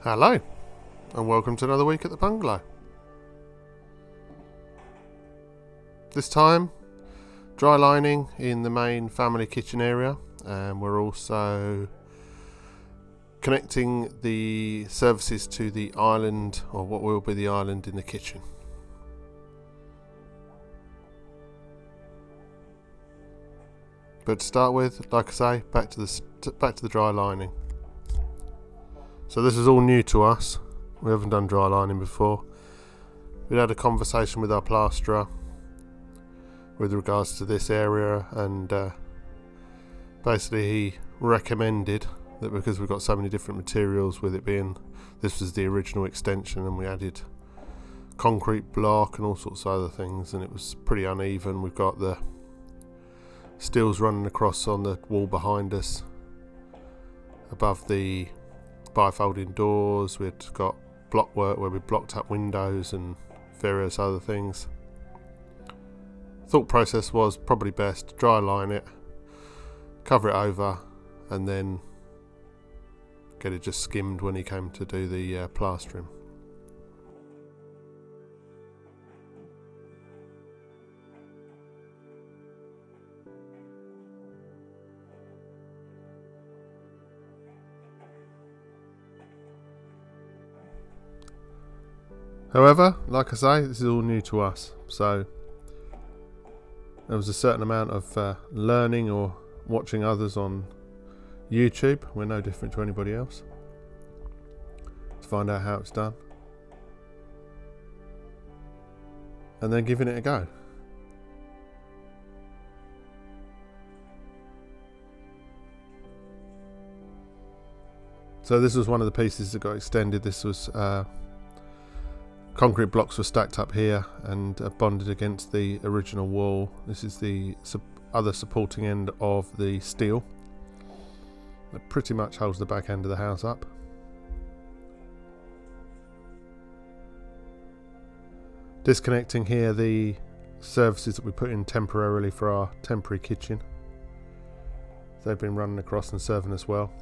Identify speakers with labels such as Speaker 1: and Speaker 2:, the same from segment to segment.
Speaker 1: Hello, and welcome to another week at the bungalow. This time, dry lining in the main family kitchen area, and we're also connecting the services to the island, or what will be the island in the kitchen. But to start with, like I say, back to the dry lining. So this is all new to us. We haven't done dry lining before. We had a conversation with our plasterer with regards to this area, and basically he recommended that because we've got so many different materials, with it being this was the original extension and we added concrete block and all sorts of other things, and it was pretty uneven. We've got the steels running across on the wall behind us above the bifolding doors. We'd got block work where we blocked up windows and various other things. Thought process was probably best dry line it, cover it over, and then get it just skimmed when he came to do the plastering. However, like I say, this is all new to us, so there was a certain amount of learning or watching others on YouTube. We're no different to anybody else, to find out how it's done, and then giving it a go. So this was one of the pieces that got extended. This was concrete blocks were stacked up here and bonded against the original wall. This is the other supporting end of the steel that pretty much holds the back end of the house up. Disconnecting here the services that we put in temporarily for our temporary kitchen. They've been running across and serving us well.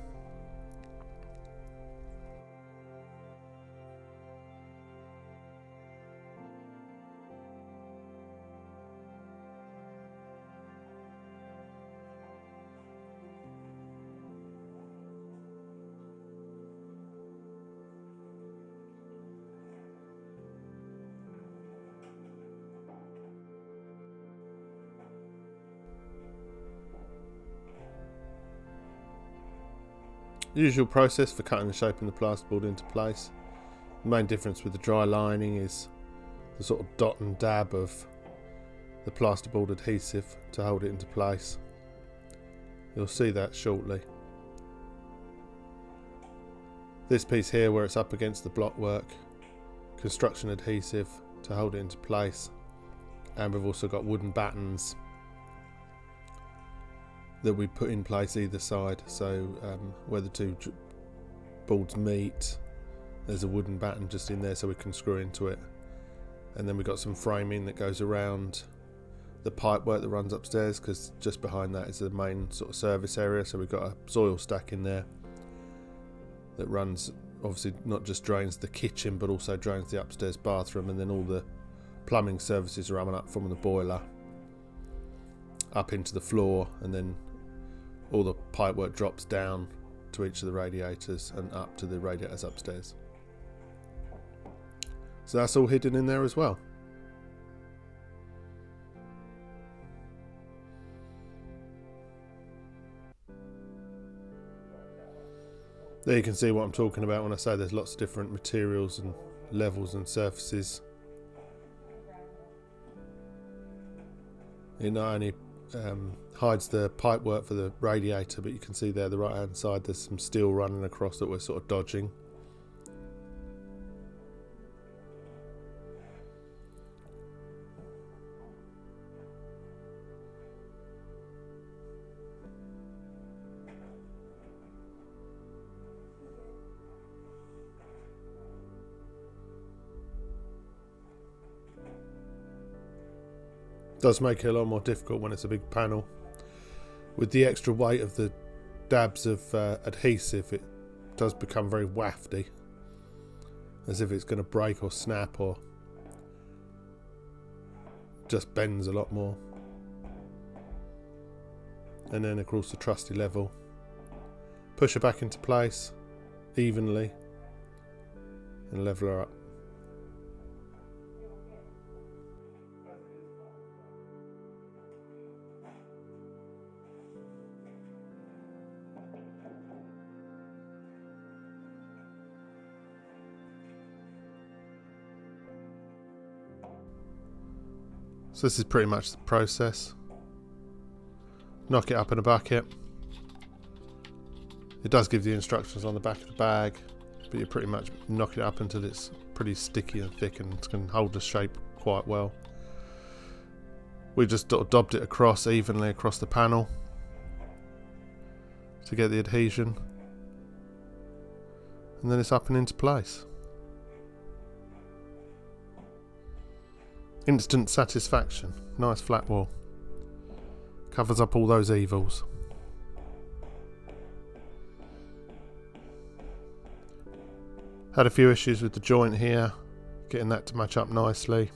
Speaker 1: Usual process for cutting and shaping the plasterboard into place. The main difference with the dry lining is the sort of dot and dab of the plasterboard adhesive to hold it into place. You'll see that shortly. This piece here where it's up against the block work, construction adhesive to hold it into place, and we've also got wooden battens that we put in place either side, so where the two boards meet, there's a wooden batten just in there so we can screw into it. And then we've got some framing that goes around the pipe work that runs upstairs, because just behind that is the main sort of service area, so we've got a soil stack in there that runs, obviously not just drains the kitchen but also drains the upstairs bathroom, and then all the plumbing services are running up from the boiler up into the floor, and then all the pipework drops down to each of the radiators and up to the radiators upstairs. So that's all hidden in there as well. There you can see what I'm talking about when I say there's lots of different materials and levels and surfaces. It not only hides the pipe work for the radiator, but you can see there the right hand side there's some steel running across that we're sort of dodging. Does make it a lot more difficult when it's a big panel. With the extra weight of the dabs of adhesive, it does become very wafty. as if it's going to break or snap, or just bends a lot more. And then across the trusty level, push her back into place evenly and level her up. So this is pretty much the process. Knock it up in a bucket. It does give the instructions on the back of the bag, but you pretty much knock it up until it's pretty sticky and thick and it can hold the shape quite well. We just daubed it across evenly across the panel to get the adhesion, and then it's up and into place. Instant satisfaction. Nice flat wall. Covers up all those evils. Had a few issues with the joint here, getting that to match up nicely.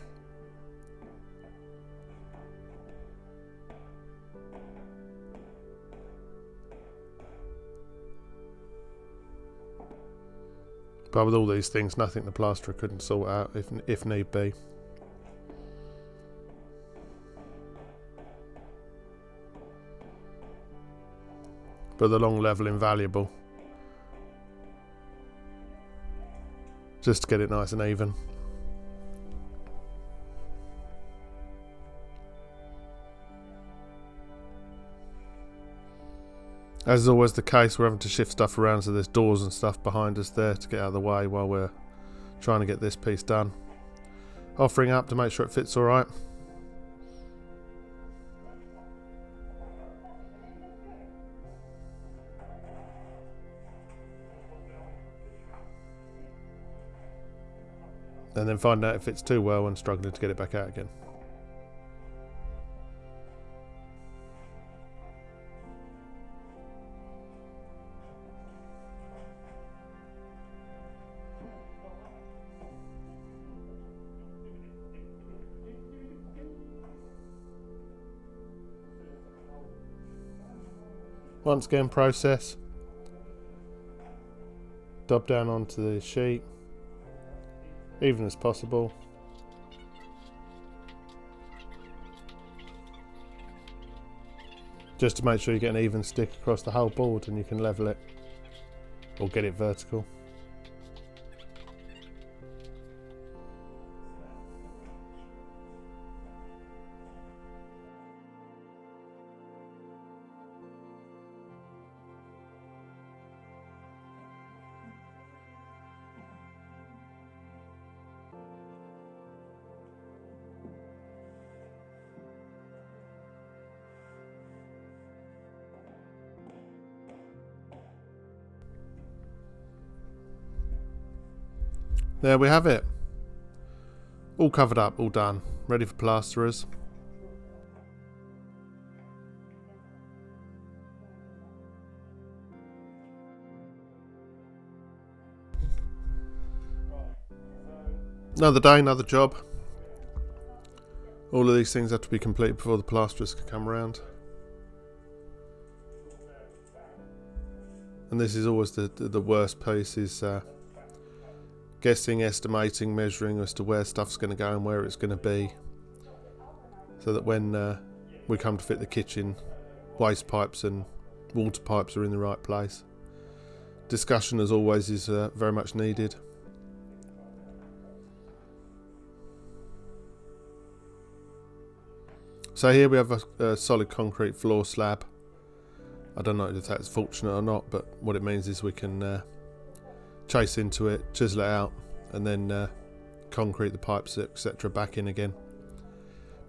Speaker 1: But with all these things, nothing the plasterer couldn't sort out if need be. But the long level invaluable, just to get it nice and even. As is always the case, we're having to shift stuff around, so there's doors and stuff behind us there to get out of the way while we're trying to get this piece done. Offering up to make sure it fits alright. And then find out if it fits too well and struggling to get it back out again. Once again, process. Dab down onto the sheet, even as possible. Just to make sure you get an even stick across the whole board and you can level it or get it vertical. There we have it. All covered up, all done. Ready for plasterers. Another day, another job. All of these things have to be completed before the plasterers can come around. And this is always the worst piece, is guessing, estimating, measuring as to where stuff's going to go and where it's going to be, so that when we come to fit the kitchen, waste pipes and water pipes are in the right place. Discussion, as always, is very much needed. So here we have a solid concrete floor slab. I don't know if that's fortunate or not, but what it means is we can chase into it, chisel it out, and then concrete the pipes, etc. back in again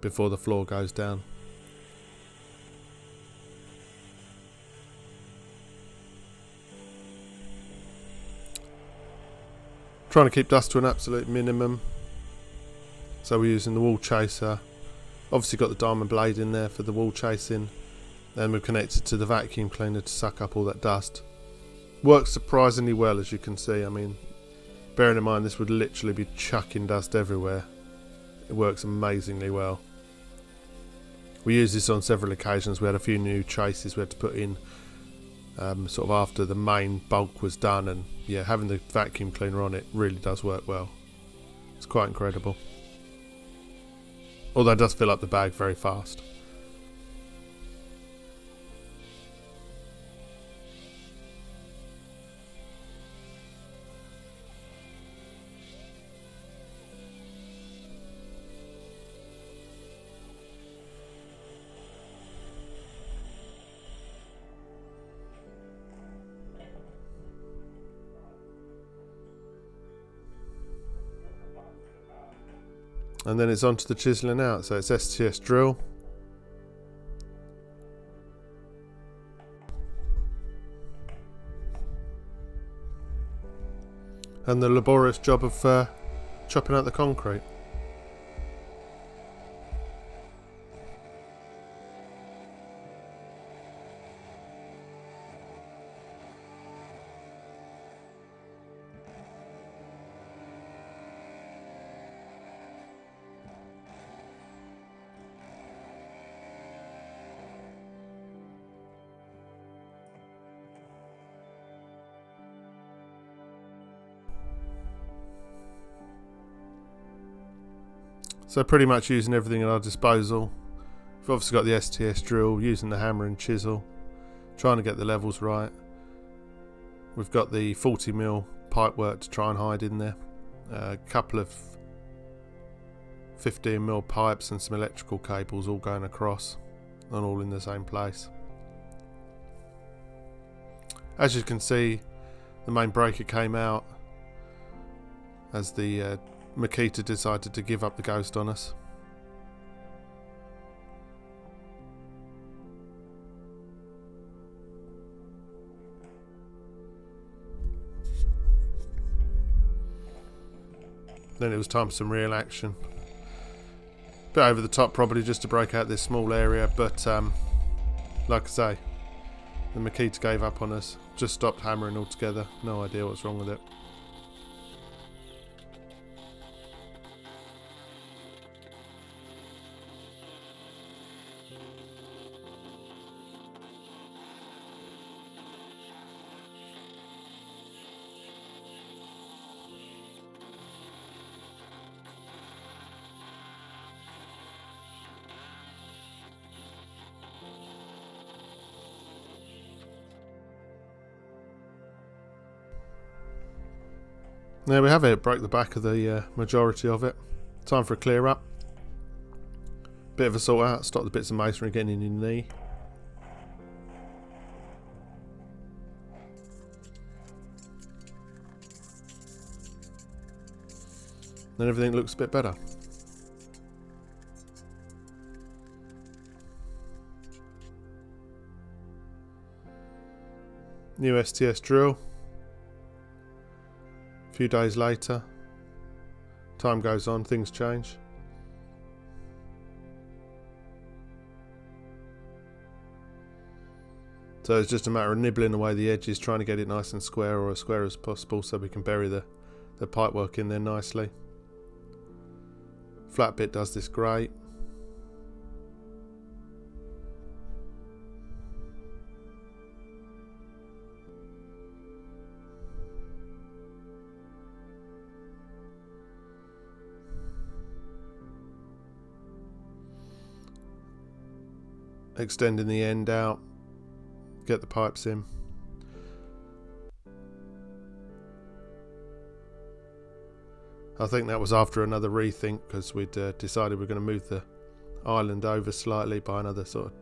Speaker 1: before the floor goes down. Trying to keep dust to an absolute minimum, so we're using the wall chaser. Obviously got the diamond blade in there for the wall chasing, and we've connected to the vacuum cleaner to suck up all that dust. Works surprisingly well, as you can see. I mean, Bearing in mind this would literally be chucking dust everywhere. It works amazingly well. We used this on several occasions. We had a few new traces we had to put in sort of after the main bulk was done, and yeah, having the vacuum cleaner on it really does work well. It's quite incredible. Although it does fill up the bag very fast. And then it's onto the chiseling out. So it's STS drill. And the laborious job of chopping out the concrete. So pretty much using everything at our disposal. We've obviously got the STS drill, using the hammer and chisel, trying to get the levels right. We've got the 40mm pipe work to try and hide in there. A couple of 15mm pipes and some electrical cables all going across and all in the same place. As you can see, the main breaker came out as the Makita decided to give up the ghost on us. Then it was time for some real action. Bit over the top probably just to break out this small area, but like I say, the Makita gave up on us. Just stopped hammering altogether. No idea what's wrong with it. There we have it. Broke the back of the majority of it. Time for a clear up. Bit of a sort out. Stop the bits of masonry getting in your knee. Then everything looks a bit better. New STS drill. A few days later, time goes on, things change. So it's just a matter of nibbling away the edges, trying to get it nice and square, or as square as possible, so we can bury the pipework in there nicely. Flat bit does this great. Extending the end out, get the pipes in. I think that was after another rethink, because we'd decided we're going to move the island over slightly by another sort of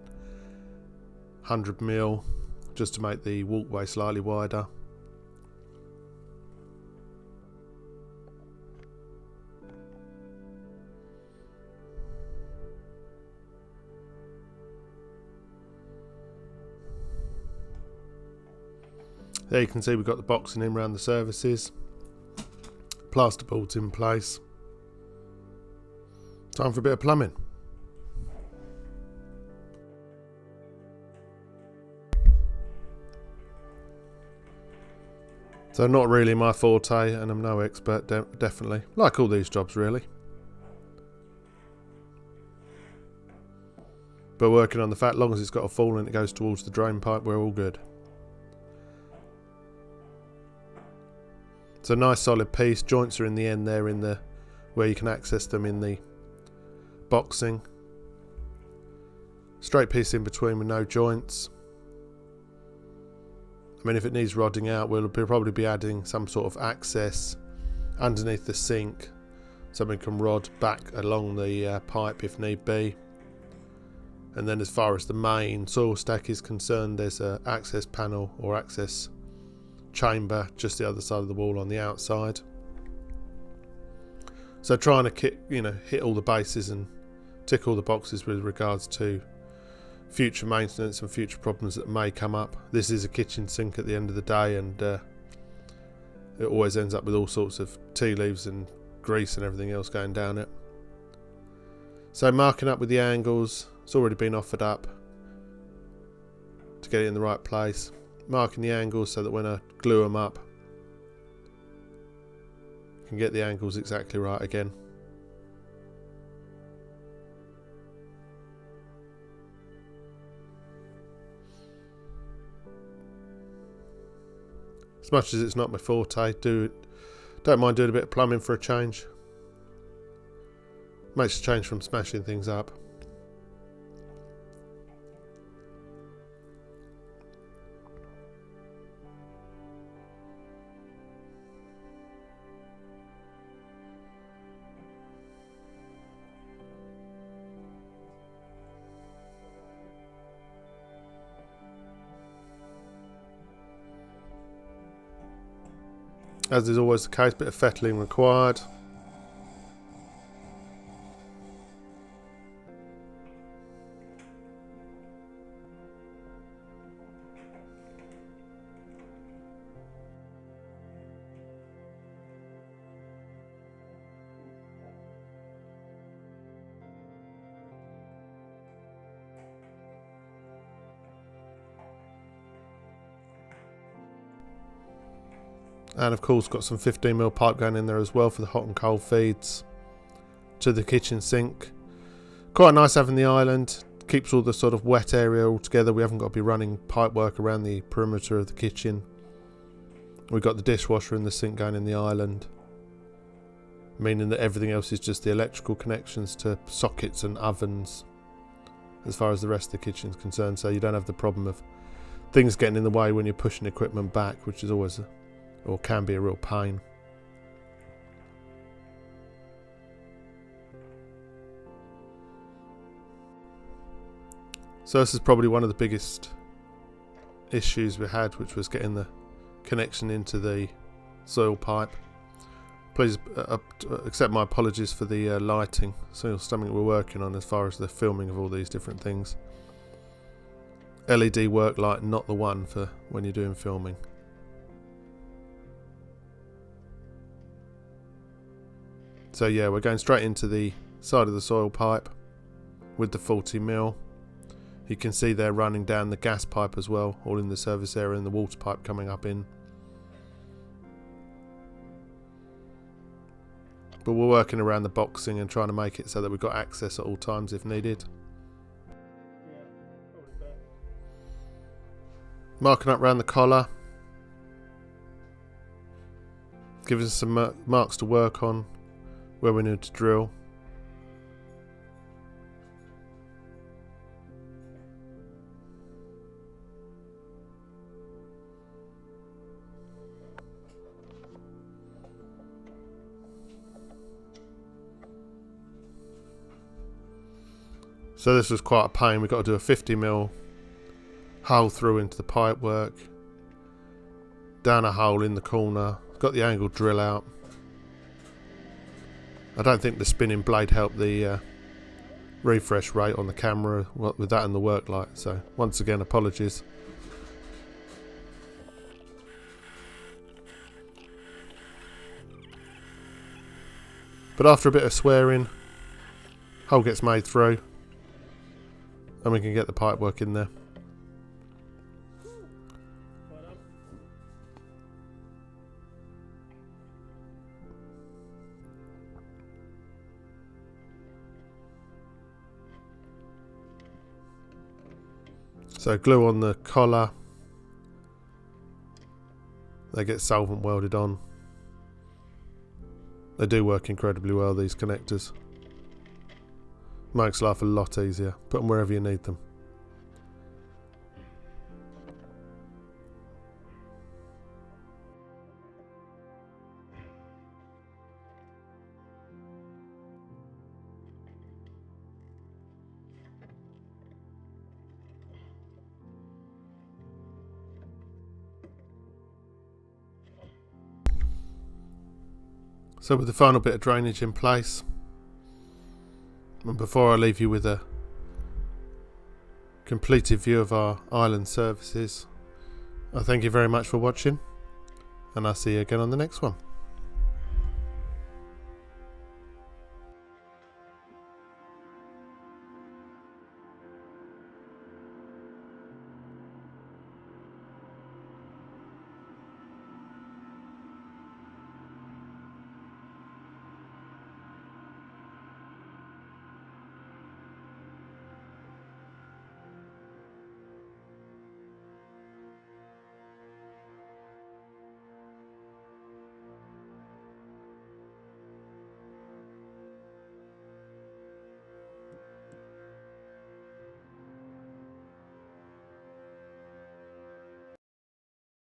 Speaker 1: 100mm, just to make the walkway slightly wider. There you can see we've got the boxing in around the surfaces. Plaster boards in place. Time for a bit of plumbing. So not really my forte, and I'm no expert, definitely. Like all these jobs, really. But working on the fact, long as it's got a fall and it goes towards the drain pipe, we're all good. It's a nice solid piece. Joints are in the end there, in the where you can access them in the boxing. Straight piece in between with no joints. I mean, if it needs rodding out, we'll probably be adding some sort of access underneath the sink, so we can rod back along the pipe if need be. And then as far as the main soil stack is concerned, there's an access panel or access chamber just the other side of the wall on the outside. So trying to hit all the bases and tick all the boxes with regards to future maintenance and future problems that may come up. This is a kitchen sink at the end of the day, and it always ends up with all sorts of tea leaves and grease and everything else going down it. So marking up with the angles, it's already been offered up to get it in the right place. Marking the angles so that when I glue them up, I can get the angles exactly right again. As much as it's not my forte, don't mind doing a bit of plumbing for a change. Makes a change from smashing things up. As is always the case, a bit of fettling required. And of course got some 15mm pipe going in there as well for the hot and cold feeds to the kitchen sink. Quite nice having the island, keeps all the sort of wet area all together. We haven't got to be running pipe work around the perimeter of the kitchen. We've got the dishwasher and the sink going in the island, meaning that everything else is just the electrical connections to sockets and ovens as far as the rest of the kitchen is concerned, so you don't have the problem of things getting in the way when you're pushing equipment back, which is always or can be a real pain. So this is probably one of the biggest issues we had, which was getting the connection into the soil pipe. Please accept my apologies for the lighting. So it's something we're working on as far as the filming of all these different things. LED work light, not the one for when you're doing filming. So yeah, we're going straight into the side of the soil pipe with the 40mm. You can see they're running down the gas pipe as well, all in the service area, and the water pipe coming up in. But we're working around the boxing and trying to make it so that we've got access at all times if needed. Marking up around the collar. Giving us some marks to work on where we need to drill. So this was quite a pain. We've got to do a 50mm hole through into the pipe work, down a hole in the corner, got the angle drill out. I don't think the spinning blade helped the refresh rate on the camera with that and the work light, so once again apologies. But after a bit of swearing, hole gets made through and we can get the pipe work in there. So glue on the collar. They get solvent welded on. They do work incredibly well, these connectors. Makes life a lot easier. Put them wherever you need them. So with the final bit of drainage in place, and before I leave you with a completed view of our island services, I thank you very much for watching, and I'll see you again on the next one.